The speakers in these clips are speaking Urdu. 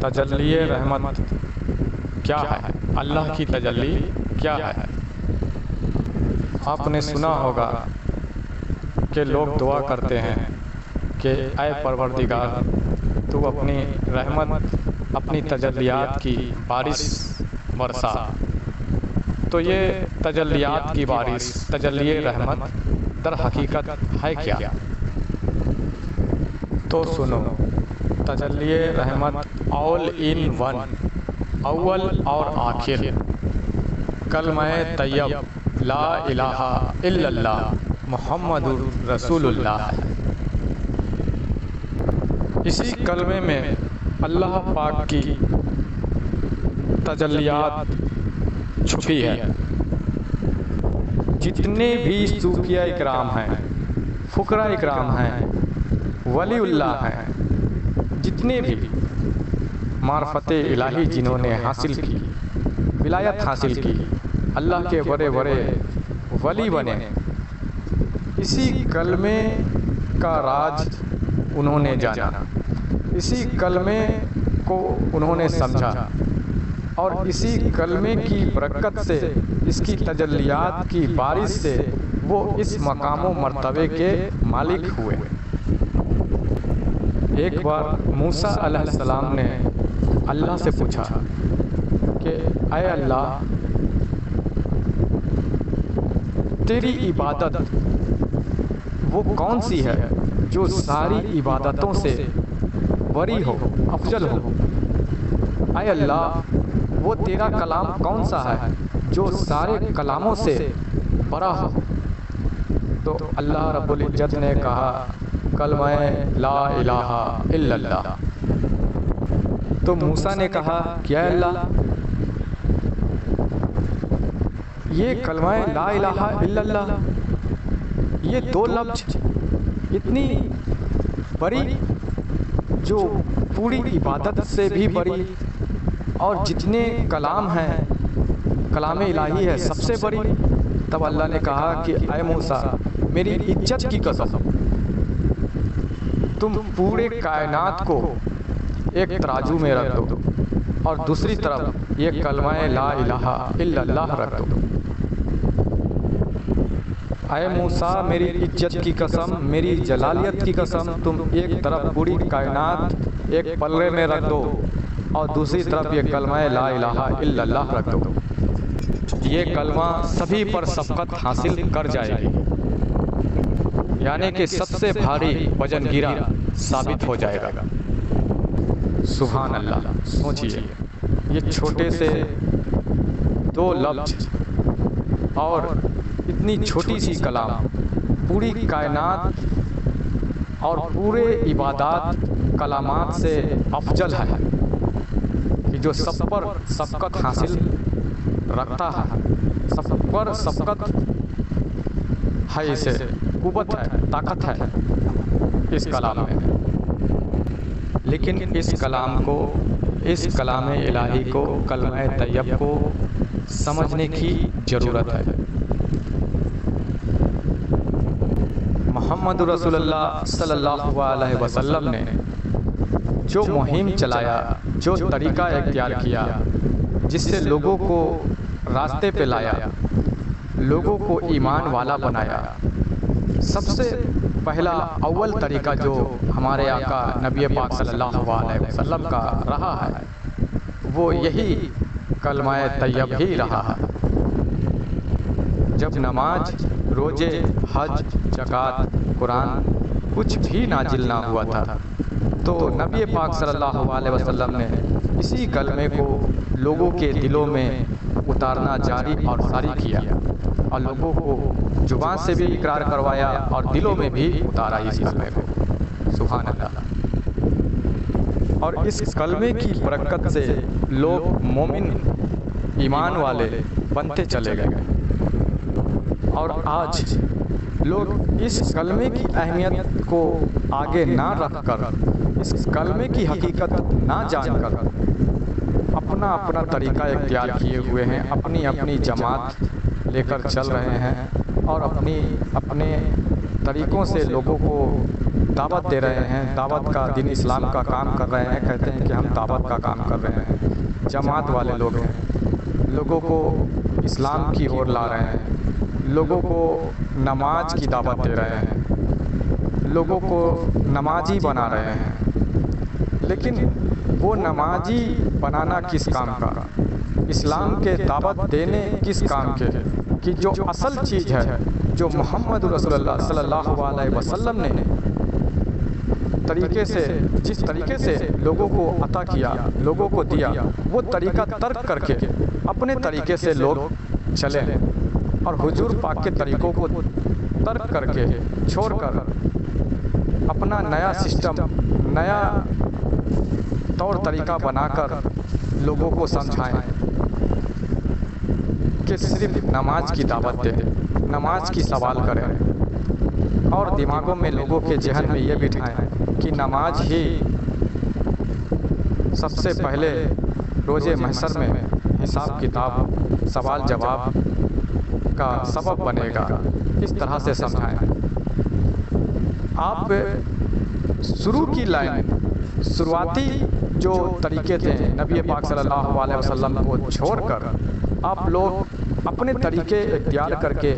تجلی رحمت کیا ہے؟ اللہ کی تجلی کیا ہے؟ آپ نے سنا ہوگا کہ لوگ دعا کرتے ہیں کہ اے پروردگار تو اپنی رحمت، اپنی تجلیات کی بارش برسا۔ تو یہ تجلیات کی بارش، تجلی رحمت در حقیقت ہے کیا؟ تو سنو، تجلی رحمت آل ان ون، اول اور آخر، کلمہ طیب لا الہ الا اللہ محمد رسول اللہ ہے۔ اسی کلمے میں اللہ پاک کی تجلیات چھپی ہے۔ جتنے بھی صوفیہ اکرام ہیں، فقراء اکرام ہیں، ولی اللہ ہیں، جتنے بھی معرفت الہی جنہوں نے حاصل کی، ولایت حاصل کی، اللہ کے بڑے بڑے ولی بنے، اسی کلمے کا راج انہوں نے جانا، اسی کلمے کو انہوں نے سمجھا، اور اسی کلمے کی برکت سے، اس کی تجلیات کی بارش سے وہ اس مقام و مرتبے کے مالک ہوئے۔ ایک بار موسیٰ علیہ السلام نے اللہ سے پوچھا کہ اے اللہ، تیری عبادت وہ کون سی ہے جو ساری عبادتوں سے بڑی ہو، افضل ہو؟ اے اللہ، وہ تیرا کلام کون سا ہے جو سارے کلاموں سے بڑا ہو؟ تو اللہ رب العزت نے کہا کلمہ لا الہ الا اللہ۔ تو موسیٰ نے کہا کہ اے اللہ، یہ کلمہ لا الہ الا اللہ، یہ دو لفظ اتنی بڑی، جو پوری عبادت سے بھی بڑی، اور جتنے کلام ہیں، کلام الہی ہے سب سے بڑی۔ تب اللہ نے کہا کہ اے موسیٰ، میری عزت کی قسم، تم پورے کائنات کو ایک ترازو میں رکھ دو اور دوسری طرف یہ کلمہ لا الہ الا اللہ رکھ دو۔ اے موسیٰ، میری عزت کی قسم، میری جلالیت کی قسم، تم ایک طرف پوری کائنات ایک پلے میں رکھ دو اور دوسری طرف یہ کلمہ لا الہ الا اللہ رکھ دو، یہ کلمہ سبھی پر سبقت حاصل کر جائے گی، یعنی کہ سب سے بھاری وزن گیرا ثابت ہو جائے گا۔ سبحان اللہ! سوچئے، یہ چھوٹے سے دو لفظ اور اتنی چھوٹی سی کلام پوری کائنات اور پورے عبادات کلامات سے افضل ہے، کہ جو سب پر سبقت حاصل رکھتا ہے، سب پر سبقت ہے، اسے قوت ہے، طاقت ہے اس کلام میں۔ لیکن اس کلام کو، اس کلام الہی کو، کلمہ طیب کو سمجھنے کی ضرورت ہے۔ محمد رسول اللہ صلی اللہ علیہ وسلم نے جو مہم چلایا، جو طریقہ اختیار کیا، جس سے لوگوں کو راستے پہ لایا، لوگوں کو ایمان والا بنایا، سب سے پہلا اول طریقہ جو ہمارے آقا نبی پاک صلی اللہ علیہ وسلم کا رہا ہے، وہ یہی کلمہ طیب ہی رہا ہے۔ جب نماز، روزے، حج، زکوٰۃ، قرآن کچھ بھی نازل نہ ہوا تھا، تو نبی پاک صلی اللہ علیہ وسلم نے اسی کلمے کو لوگوں کے دلوں میں اتارنا جاری اور ساری کیا، اور لوگوں کو زبان سے بھی اقرار کروایا اور دلوں میں بھی اتارا اس کلمے کو۔ سبحان اللہ! اور اس کلمے کی برکت سے لوگ مومن، ایمان والے بنتے چلے گئے، اور آج لوگ اس کلمے کی اہمیت کو آگے نہ رکھ کر، اس کلمے کی حقیقت نہ جان کر، اپنا اپنا طریقہ اختیار کیے ہوئے ہیں، اپنی اپنی جماعت لے کر چل رہے ہیں، اور اپنے طریقوں سے لوگوں کو دعوت دے رہے ہیں، دعوت کا دین اسلام کا کام کر رہے ہیں، کہتے ہیں کہ ہم دعوت کا کام کر رہے ہیں، جماعت والے لوگ ہیں، لوگوں کو اسلام کی اور لا رہے ہیں، لوگوں کو نماز کی دعوت دے رہے ہیں، لوگوں کو نمازی بنا رہے ہیں، لیکن وہ نمازی بنانا کس کام کا، اسلام کے دعوت دینے کس کام کے، کہ جو اصل چیز ہے، جو محمد رسول اللہ صلی اللہ علیہ وسلم نے طریقے سے، جس طریقے سے لوگوں کو عطا کیا، لوگوں کو دیا، وہ طریقہ ترک کر کے اپنے طریقے سے لوگ چلیں، اور حضور پاک کے طریقوں کو ترک کر کے چھوڑ کر اپنا نیا سسٹم، نیا طور طریقہ بنا کر لوگوں کو سمجھائیں کہ صرف نماز کی دعوت دیں، نماز کی سوال کریں، اور دماغوں میں لوگوں کے ذہن میں یہ بٹھائیں کہ نماز ہی سب سے پہلے روز محشر میں حساب کتاب، سوال جواب کا سبب بنے گا، اس طرح سے سمجھائیں۔ آپ شروع کی لائن، شروعاتی جو طریقے تھے نبی پاک صلی اللہ علیہ وسلم کو چھوڑ کر آپ لوگ اپنے طریقے اختیار کر کے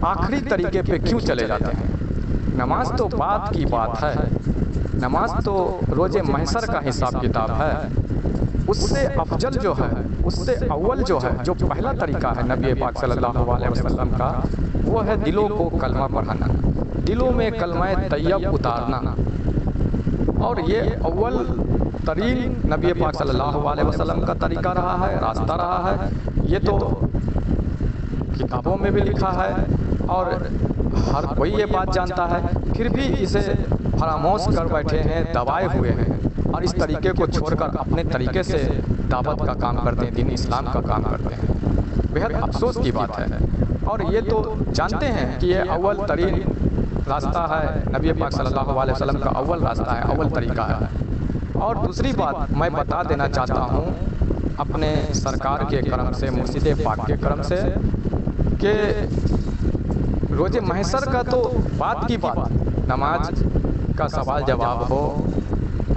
آخری طریقے پہ کیوں چلے جاتے ہیں؟ نماز تو بعد کی بات ہے، نماز تو روز محشر کا حساب کتاب ہے، اس سے افضل جو ہے، اس سے اول جو ہے، جو پہلا طریقہ ہے نبی پاک صلی اللہ علیہ وسلم کا، وہ ہے دلوں کو کلمہ پڑھانا، دلوں میں کلمہ طیب اتارنا، اور یہ اول ترین نبی پاک صلی اللہ علیہ وسلم کا طریقہ رہا ہے، راستہ رہا ہے۔ یہ تو کتابوں میں بھی لکھا ہے اور ہر کوئی یہ بات جانتا ہے، پھر بھی اسے فراموش کر بیٹھے ہیں، دبائے ہوئے ہیں، اور اس طریقے کو چھوڑ کر اپنے طریقے سے دعوت کا کام کرتے ہیں، دین اسلام کا کام کرتے ہیں۔ بہت افسوس کی بات ہے، اور یہ تو جانتے ہیں کہ یہ اول ترین راستہ ہے، نبی پاک صلی اللہ علیہ وسلم کا اول راستہ ہے، اول طریقہ ہے۔ اور دوسری بات میں بتا دینا چاہتا ہوں اپنے سرکار کے کرم سے، مرشد پاک کے کرم سے، کہ روز محشر کا تو بات کی بات، نماز کا سوال جواب ہو،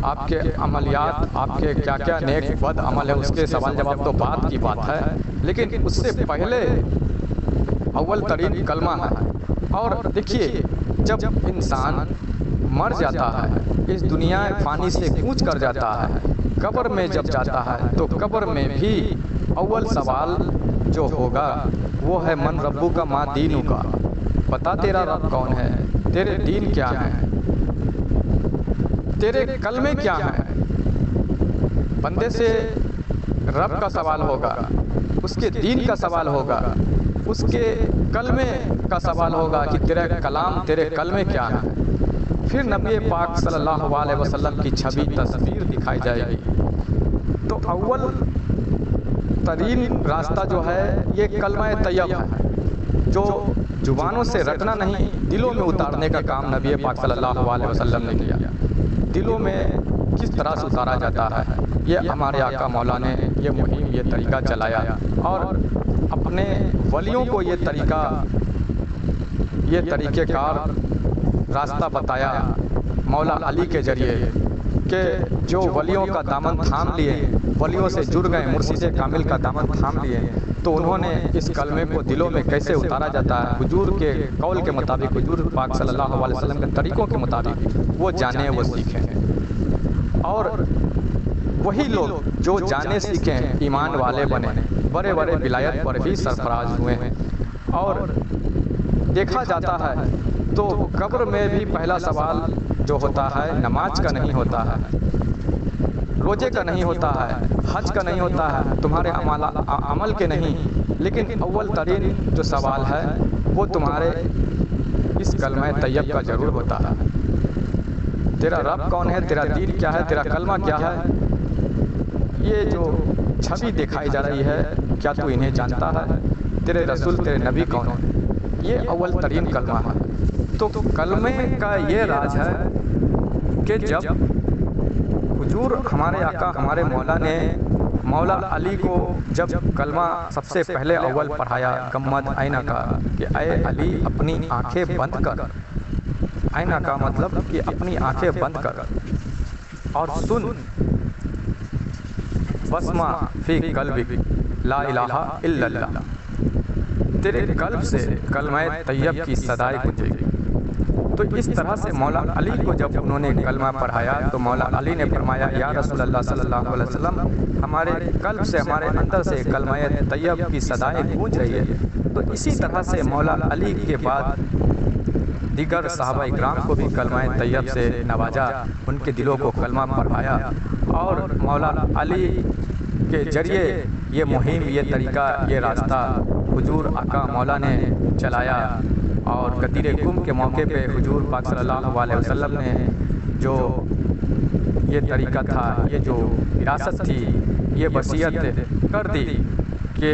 آپ کے عملیات، آپ کے کیا کیا نیک بد عمل ہے، اس کے سوال جواب تو بات کی بات ہے، لیکن اس سے پہلے اول ترین کلمہ ہے۔ اور دیکھیے، جب انسان مر جاتا ہے، اس دنیا فانی سے کوچ کر جاتا ہے، قبر میں جب جاتا ہے تو قبر میں بھی اول سوال جو ہوگا وہ ہے من ربو کا ما دینو کا، بتا تیرا رب کون ہے، تیرے دین کیا ہے، تیرے کلمے کیا ہیں۔ بندے سے رب کا سوال ہوگا، اس کے دین کا سوال ہوگا، اس کے کلمے کا سوال ہوگا کہ تیرے کلام، تیرے کلمے کیا ہیں۔ پھر نبی پاک صلی اللہ علیہ وسلم کی چھبی تصویر دکھائی جائے گی۔ تو اول ترین راستہ جو ہے یہ کلمہ طیب ہے، جو زبانوں سے رٹنا نہیں، دلوں میں اتارنے کا کام نبی پاک صلی اللہ علیہ وسلم نے کیا۔ دلوں میں کس طرح سے اتارا جاتا ہے، یہ ہمارے آقا مولا نے یہ مہم، یہ طریقہ چلایا، اور اپنے ولیوں کو یہ طریقہ، یہ طریقہ کار راستہ بتایا مولا علی کے ذریعے، کہ جو ولیوں کا دامن تھام لیے، ولیوں سے جڑ گئے، مرشد کامل کا دامن تھام لیے، تو انہوں نے اس کلمے کو دلوں میں کیسے اتارا جاتا ہے، حضور کے قول کے مطابق، حضور پاک صلی اللہ علیہ وسلم کے طریقوں کے مطابق وہ جانے، وہ سیکھیں، اور وہی لوگ جو جانے سیکھیں ایمان والے بنے، بڑے بڑے ولایت پر بھی سرفراز ہوئے ہیں۔ اور دیکھا جاتا ہے تو قبر میں بھی پہلا سوال جو ہوتا ہے نماز کا نہیں ہوتا ہے، روزے کا نہیں ہوتا ہے، حج کا نہیں ہوتا ہے، تمہارے عمل کے نہیں، لیکن اول ترین جو سوال ہے وہ تمہارے اس کلمہ طیب کا ضرور ہوتا ہے۔ تیرا رب کون ہے، تیرا دین کیا ہے، تیرا کلمہ کیا ہے، یہ جو چھبی دکھائی جا رہی ہے، کیا تو انہیں جانتا ہے، تیرے رسول، تیرے نبی کون ہے، یہ اول ترین کلمہ ہے۔ تو کلمے کا یہ راز ہے کہ جب حضور ہمارے آقا، ہمارے مولا نے مولا علی کو جب کلمہ سب سے پہلے اول پڑھایا، گمد عینہ کا، کہ اے علی اپنی آنکھیں بند کر، آئینہ کا مطلب کہ اپنی آنکھیں بند کر اور سن واسمع فی قلبک لا الہ الا اللہ، تیرے قلب سے کلمہ طیب کی صدائیں گونجے گی۔ تو اس طرح سے مولا علی کو جب انہوں نے کلمہ پڑھایا تو مولا علی نے فرمایا یا رسول اللہ صلی اللہ علیہ وسلم، ہمارے قلب سے ہمارے اندر سے کلمہ طیب کی صدائیں گونج رہی ہے۔ تو اسی طرح سے مولا علی کے بعد دیگر صحابہ اکرام کو بھی کلمہ طیب سے نوازا، ان کے دلوں کو کلمہ پڑھایا، اور مولا علی کے ذریعے یہ مہم، یہ طریقہ، یہ راستہ حضور آقا مولا نے چلایا۔ اور غدیر قم کے موقع پہ حضور پاک صلی اللہ علیہ وسلم نے جو یہ طریقہ تھا، یہ جو وراثت تھی، یہ وصیت کر دی کہ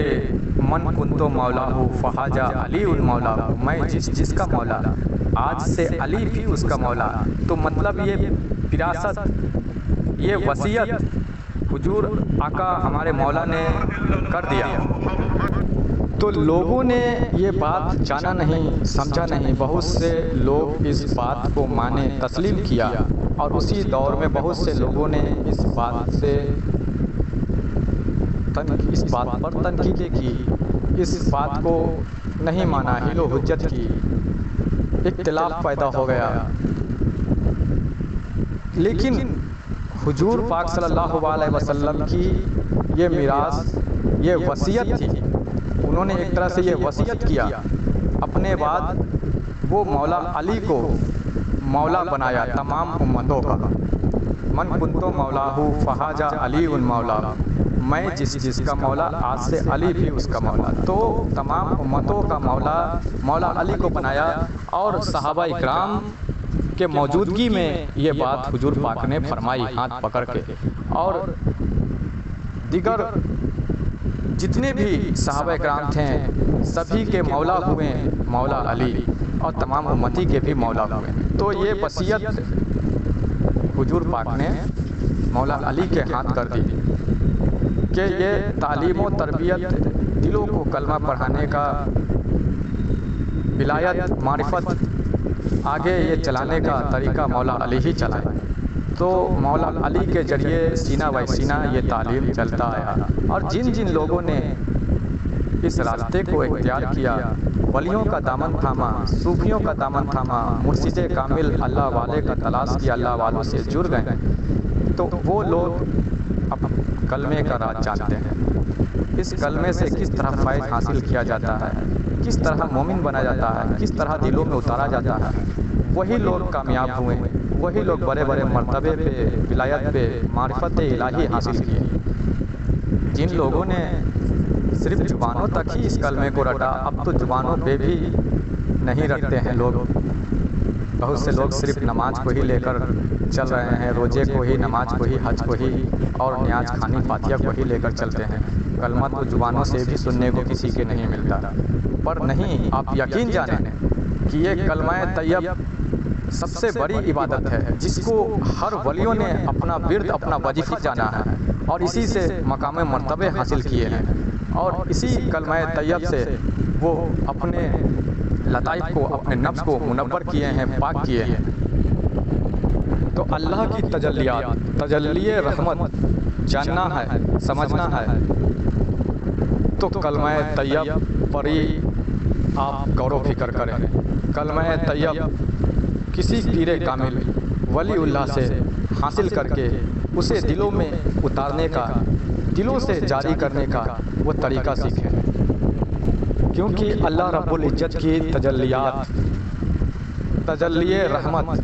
من کنت مولا فہاجہ علی المولا، میں جس کا مولا، آج سے علی بھی اس کا مولا۔ تو مطلب یہ وراثت، یہ وصیت حضور آقا ہمارے مولا نے کر دیا۔ تو لوگوں نے یہ بات جانا نہیں، سمجھا نہیں، بہت سے لوگ اس بات کو مانے، تسلیم کیا، اور اسی دور میں بہت سے لوگوں نے اس بات پر تنقیدیں کی، اس بات کو نہیں مانا، حیل و حجت کی، اختلاف پیدا ہو گیا۔ لیکن حضور پاک صلی اللہ علیہ وسلم کی یہ میراث، یہ وصیت تھی، انہوں نے ایک طرح سے یہ وصیت کیا، اپنے بعد وہ مولا علی کو مولا بنایا تمام امتوں کا۔ من کنتو مولا فہاجہ علی المولا، میں جس کا مولا، آج سے علی بھی اس کا مولا۔ تو تمام امتوں کا مولا مولا علی کو بنایا، اور صحابہ اکرام کے موجودگی میں یہ بات حضور پاک نے فرمائی ہاتھ پکڑ کے، اور دیگر جتنے بھی صحابہ اکرام تھے سبھی کے مولا ہوئے مولا علی، اور تمام امتی کے بھی مولا ہوئے۔ تو یہ وصیت حضور پاک نے مولا علی کے ہاتھ کر دی کہ یہ تعلیم و تربیت، دلوں کو کلمہ پڑھانے کا، ولایت، معرفت، آگے یہ چلانے کا طریقہ مولا علی ہی چلائے۔ تو مولا علی کے ذریعے سینہ بائی سینہ یہ تعلیم چلتا آیا، اور جن جن لوگوں نے اس راستے کو اختیار کیا، ولیوں کا دامن تھاما، صوفیوں کا دامن تھاما، مرشد کامل اللہ والے کا تلاش کیا، اللہ والوں سے جڑ گئے، تو وہ لوگ اب کلمے کا راز جانتے ہیں۔ اس کلمے سے کس طرح فائد حاصل کیا جاتا ہے، کس طرح مومن بنا جاتا ہے، کس طرح دلوں میں اتارا جاتا ہے، وہی لوگ کامیاب ہوئے، وہی لوگ بڑے بڑے مرتبے پہ، ولایت پہ، معرفت الہی حاصل کیے۔ جن لوگوں نے صرف زبانوں تک ہی اس کلمے کو رٹا، اب تو زبانوں پہ بھی نہیں رکھتے ہیں لوگ۔ بہت سے لوگ صرف نماز کو ہی لے کر چل رہے ہیں، روزے کو ہی، نماز کو ہی، حج کو ہی، اور نیاز خانی فاتحہ کو ہی لے کر چلتے ہیں۔ کلمہ تو زبانوں سے بھی سننے کو کسی کے نہیں ملتا۔ پر نہیں، آپ یقین جانیں کہ یہ کلمہ طیب سب سے بڑی عبادت ہے، جس کو ہر ولیوں نے اپنا ورد، اپنا وظیفہ جانا ہے، اور اسی سے مقام مرتبے حاصل کیے ہیں، اور اسی کلمہ طیب سے وہ اپنے لطائف کو، اپنے نفس کو منور کیے ہیں، پاک کیے ہیں۔ تو اللہ کی تجلیات، تجلی رحمت جاننا ہے، سمجھنا ہے، تو کلمہ طیب پر ہی آپ غور و فکر کریں۔ کلمہ طیب کسی پیر کامل ولی اللہ سے حاصل کر کے اسے دلوں میں اتارنے کا، دلوں سے جاری کرنے کا وہ طریقہ سیکھیں، کیونکہ اللہ رب العزت کی تجلیات، تجلی رحمت،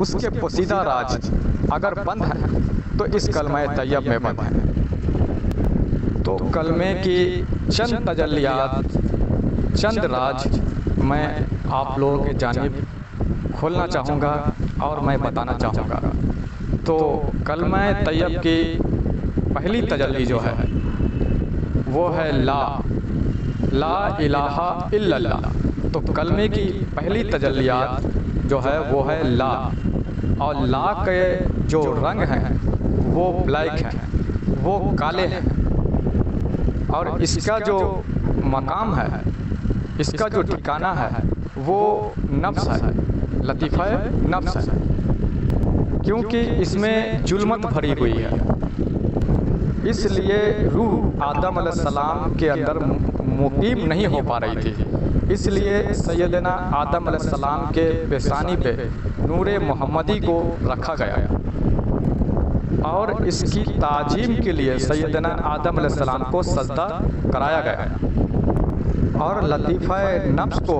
اس کے پوشیدہ راز اگر بند ہیں تو اس کلمہ طیب میں بند ہیں۔ تو کلمے کی چند تجلیات، چند راز میں آپ لوگوں کی جانب کھولنا چاہوں گا اور میں بتانا چاہوں گا۔ تو کلمہ طیب کی پہلی تجلی جو ہے وہ ہے لا الہ الا اللہ۔ تو کلمے کی پہلی تجلیات جو ہے وہ ہے لا، اور لا کے جو رنگ ہیں وہ بلیک ہیں، وہ کالے ہیں، اور اس کا جو مقام ہے، اس کا جو ٹھکانہ ہے وہ نفس ہے، لطیفہ نفس ہے، کیونکہ اس میں ظلمت بھری ہوئی ہے، اس لیے روح آدم علیہ السلام کے اندر مقیم نہیں ہو پا رہی تھی، اس لیے سیدنا آدم علیہ السلام کے پیشانی پہ نور محمدی کو رکھا گیا، اور اس کی تعظیم کے لیے سیدنا آدم علیہ السلام کو سجدہ کرایا گیا، اور لطیفہ نفس کو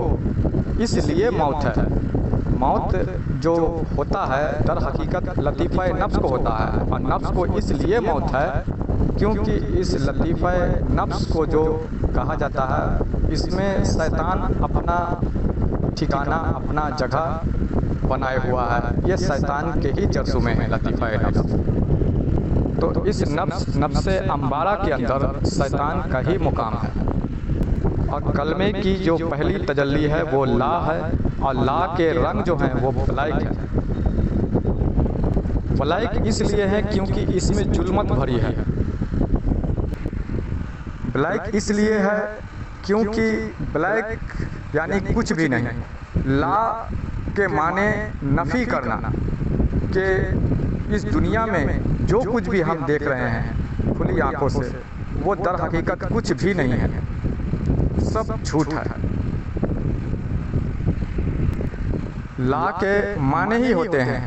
اس لیے موت ہے، موت جو ہوتا ہے در حقیقت لطیفہ نفس کو ہوتا ہے، اور نفس کو اس لیے موت ہے کیونکہ اس لطیفہ نفس کو جو کہا جاتا ہے، اس میں شیطان اپنا ٹھکانہ، اپنا جگہ بنائے ہوا ہے، یہ شیطان کے ہی جرثومے ہیں لطیفہ نفس، تو اس نفس امارہ کے اندر شیطان کا ہی مقام ہے، اور کلمے کی جو پہلی تجلی ہے وہ لا ہے، اور لا کے رنگ جو ہیں وہ فلائک ہے، فلائک اس لیے ہے کیونکہ اس میں ظلمت بھری ہے، بلیک اس لیے ہے کیونکہ بلیک یعنی کچھ بھی نہیں، لا کے معنی نفی کرنا، کہ اس دنیا میں جو کچھ بھی ہم دیکھ رہے ہیں کھلی آنکھوں سے وہ در حقیقت کچھ بھی نہیں ہے، سب جھوٹ ہے۔ لا کے معنی ہی ہوتے ہیں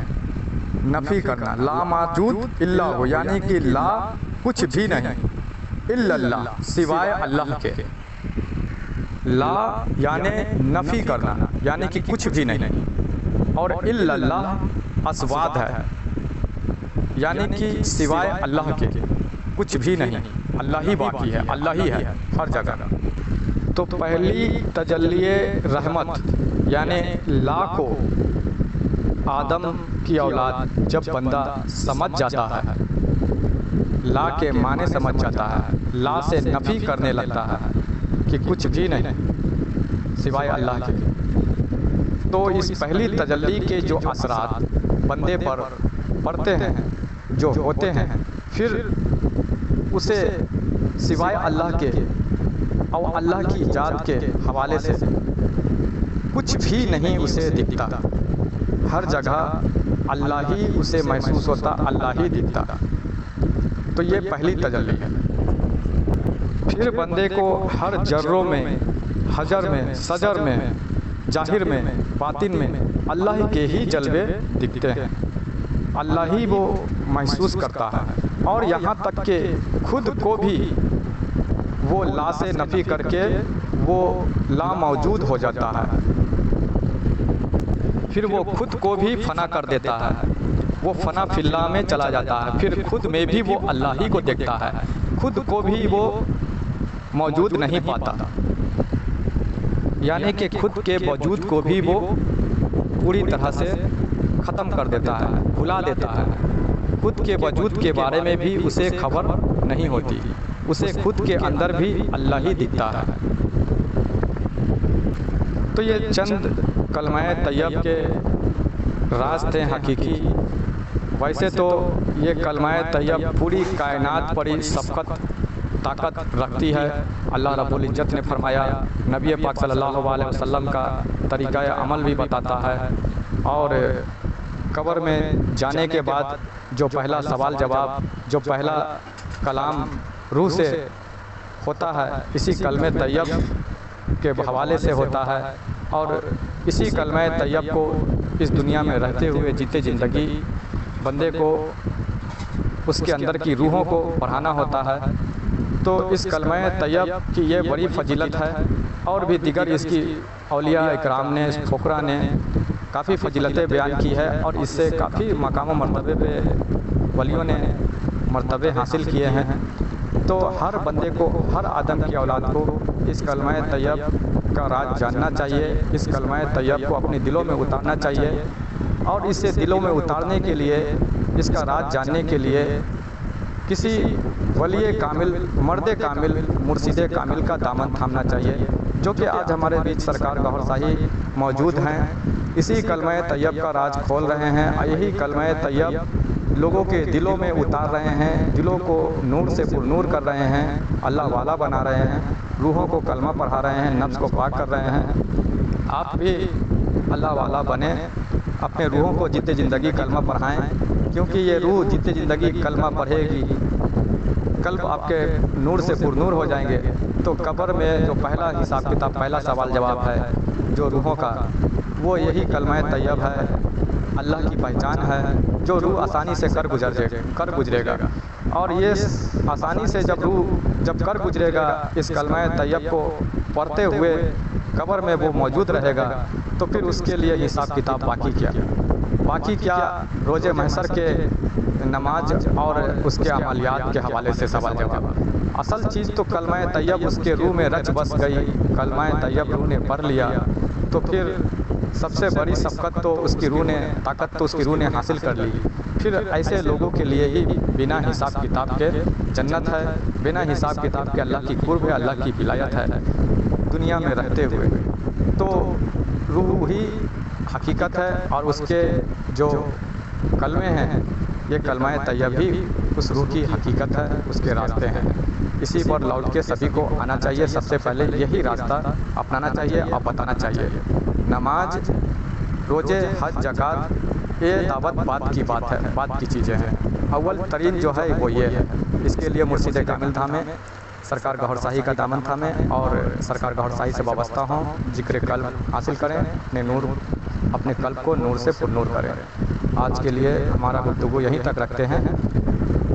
نفی کرنا، لا موجود الا ہو، یعنی کہ لا کچھ بھی نہیں، الا اللہ سوائے اللہ کے، لا یعنی نفی کرنا یعنی کہ کچھ بھی نہیں، اور الا اللہ اسواد ہے، یعنی کہ سوائے اللہ کے کچھ بھی نہیں، اللہ ہی باقی ہے، اللہ ہی ہے ہر جگہ۔ تو پہلی تجلی رحمت یعنی لا کو آدم کی اولاد جب بندہ سمجھ جاتا ہے، لا کے معنی سمجھ جاتا ہے، لا سے نفی کرنے لگتا ہے کہ کچھ بھی نہیں سوائے اللہ کے، تو اس پہلی تجلی کے جو اثرات بندے پر پڑتے ہیں، جو ہوتے ہیں، پھر اسے سوائے اللہ کے اور اللہ کی ایجاد کے حوالے سے کچھ بھی نہیں اسے دکھتا، ہر جگہ اللہ ہی اسے محسوس ہوتا، اللہ ہی دکھتا، تو یہ پہلی تجلی ہے۔ پھر بندے کو ہر جروں میں، حجر میں، شجر میں، ظاہر میں، باطن میں اللہ کے ہی جلوے دکھتے ہیں، اللہ ہی وہ محسوس کرتا ہے، اور یہاں تک کہ خود کو بھی وہ لا سے نفی کر کے وہ لا موجود ہو جاتا ہے، پھر وہ خود کو بھی فنا کر دیتا ہے، وہ فنا فی اللہ میں چلا جاتا ہے، پھر خود میں بھی وہ اللہ ہی کو دیکھتا ہے، خود کو بھی وہ موجود نہیں پاتا، یعنی کہ خود کے وجود کو بھی وہ پوری طرح سے ختم کر دیتا ہے، بھلا دیتا ہے، خود کے وجود کے بارے میں بھی اسے خبر نہیں ہوتی، اسے خود کے اندر بھی اللہ ہی دکھتا ہے۔ تو یہ چند کلمہ طیب کے راز تھے حقیقی، ویسے تو یہ کلمہ طیب پوری کائنات پر ہی سبقت طاقت رکھتی ہے، اللہ رب العزت نے فرمایا، نبی پاک صلی اللہ علیہ وسلم کا طریقہ عمل بھی بتاتا ہے، اور قبر میں جانے کے بعد جو پہلا سوال جواب، جو پہلا کلام روح سے ہوتا ہے، اسی کلمہ طیب کے حوالے سے ہوتا ہے، اور اسی کلمہ طیب کو اس دنیا میں رہتے ہوئے جیتے زندگی بندے کو اس کے اندر کی روحوں کو پڑھانا ہوتا ہے۔ تو اس کلمہ طیب کی یہ بڑی فضیلت ہے، اور بھی دیگر اس کی اولیاء اکرام نے، فقراء نے کافی فضیلتیں بیان کی ہے، اور اس سے کافی مقام و مرتبے پہ ولیوں نے مرتبے حاصل کیے ہیں۔ تو ہر بندے کو، ہر آدم کی اولاد کو اس کلمہ طیب کا راز جاننا چاہیے، اس کلمہ طیب کو اپنے دلوں میں اتارنا چاہیے، اور اسے دلوں میں اتارنے کے لیے، اس کا راز جاننے کے لیے کسی ولی کامل، مرد کامل، مرشد کامل کا دامن تھامنا چاہیے، جو کہ آج ہمارے بیچ سرکار گوھر شاہی موجود ہیں، اسی کلمہ طیب کا راز کھول رہے ہیں، یہی کلمہ طیب لوگوں کے دلوں میں اتار رہے ہیں، دلوں کو نور سے پر نور کر رہے ہیں، اللہ والا بنا رہے ہیں، روحوں کو کلمہ پڑھا رہے ہیں، نفس کو پاک کر رہے ہیں۔ آپ بھی اللہ والا بنے، اپنے روحوں کو جتنے زندگی کلمہ پڑھائیں، کیونکہ یہ روح جتنے زندگی کلمہ پڑھے گی قلب آپ کے نور سے پر نور ہو جائیں گے، تو قبر میں جو پہلا حساب کتاب، پہلا سوال جواب ہے جو روحوں کا، وہ یہی کلمہ طیب ہے، اللہ کی پہچان ہے، جو روح آسانی سے کر گزرے گا۔ اور یہ آسانی سے جب کر گزرے گا اس کلمہ طیب کو پڑھتے ہوئے قبر میں وہ موجود رہے گا، تو پھر اس کے لیے حساب کتاب باقی کیا روز محشر کے نماز اور اس کے عملیات کے حوالے سے سوال جواب۔ اصل چیز تو کلمہ طیب اس کے روح میں رچ بس گئی، کلمہ طیب روح نے پڑھ لیا، تو پھر سب سے بڑی سبقت تو اس کی روح نے، طاقت تو اس کی روح نے حاصل کر لی۔ پھر ایسے لوگوں کے لیے ہی بنا حساب کتاب کے جنت ہے، بنا حساب کتاب کے اللہ کی قرب ہے، اللہ کی ولایت ہے دنیا میں رہتے ہوئے۔ تو روح ہی حقیقت ہے، اور اس کے جو کلمے ہیں، یہ کلمہ طیب ہی اس روح کی حقیقت ہے، اس کے راستے ہیں۔ اسی پر لوٹ کے سبھی کو آنا چاہیے، سب سے پہلے یہی راستہ اپنانا چاہیے اور بتانا چاہیے۔ نماز، روزے، حج، زکوٰۃ، یہ دعوت بات کی چیزیں ہیں۔ اول ترین جو ہے وہ یہ ہے، اس کے لیے مرشد کامل تھامیں، سرکار گہر شاہی کا دامن تھامیں اور سرکار گہر شاہی سے وابستہ ہوں، ذکر قلب حاصل کریں، اپنے قلب کو نور سے پر نور کریں۔ آج کے لیے ہمارا گفتگو یہیں تک رکھتے ہیں۔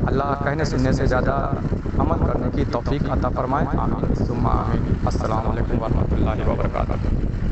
اللہ کہنے سننے سے زیادہ عمل کرنے کی توفیق عطا فرمائے، آمین ثم آمین۔ السلام علیکم ورحمۃ اللہ وبرکاتہ۔